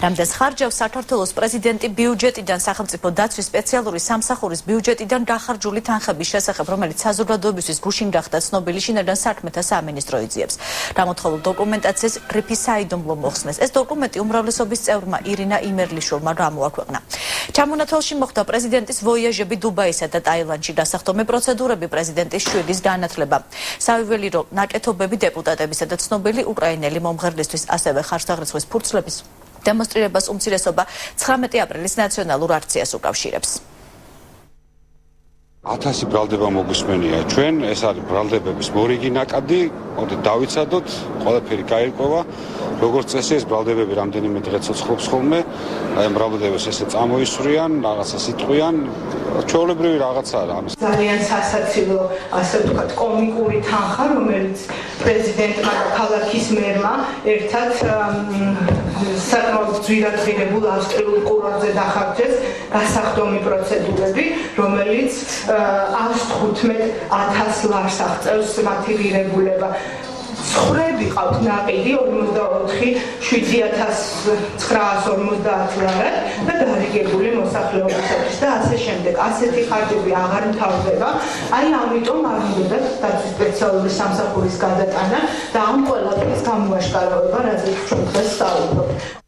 Რამდენს ხარჯავს საქართველოს პრეზიდენტი ბიუჯეტიდან სახელმწიფო დაცვის სპეციალური სამსახურის ბიუჯეტიდან დახარჯული თანხების შესახებ, რომელიც საზოგადოებისთვის გუშინ გახდა ცნობილი, შინაგან საქმეთა სამინისტრო იძიებს. Დამოთხოვილ დოკუმენტაციას რიფი საიდუმლო მოხსნეს. ეს დოკუმენტი უმრავლესობის წევრმა ირინა იმერლიშვილმა გამოაქვეყნა. ჩამონათვალში მოხდა პრეზიდენტის ვოიაჟები დუბაისა და ტაილანდში, დასახდომი პროცედურები პრეზიდენტის შვილის განათლება. საიუველირო ნაკეთობები დეპუტატებისა და ცნობილი უკრაინელი მომღერლისთვის, ასევე ხარჯთაღრიცხვის ფურცლების დემონსტრირებას უმცირესობა 19 აპრილის ნაციონალურ აქციას უკავშირებს. 1000 ბრალდება მოგვისმენია ჩვენ, ეს არის ბრალდებების მორიგი ნაკადი, მოდით დავიცადოთ, ყველაფერი გაირკვევა. როგორც წესი, ეს ბრალდებები რამდენიმე დღე ცოცხლობს ხოლმე, აი ბრალდებას ესე წამოისვრიან, რაღაცას იტყვიან, ჩვეულებრივი რაღაცაა ამის. ძალიან სასაცილო, ასე ვთქვათ, კომიკური თანხა, რომელიც პრეზიდენტმა და ქალაქის მერმა ერთად საკმაოდ ძვირადღირებულ ავსტრიულ კურორტზე დახარჯეს დასახდომი პროცედურები, რომელიც 115,000 ლარს აღწევს მათი ღირებულება. ცხრები ყავთ ნაყიდი 47,950 ლარად და გარიგებული მოსახლეობისათვის და ასე შემდეგ. ასეთი ხარჯები აღარ მთავრდება. აი ამიტომ არ უნდა დაცვის სპეციალური სამსახურის გადატანა და ამ ყველაფრის გამოაშკარავება, რაზეც ჩვენ დღეს ვსაუბრობთ.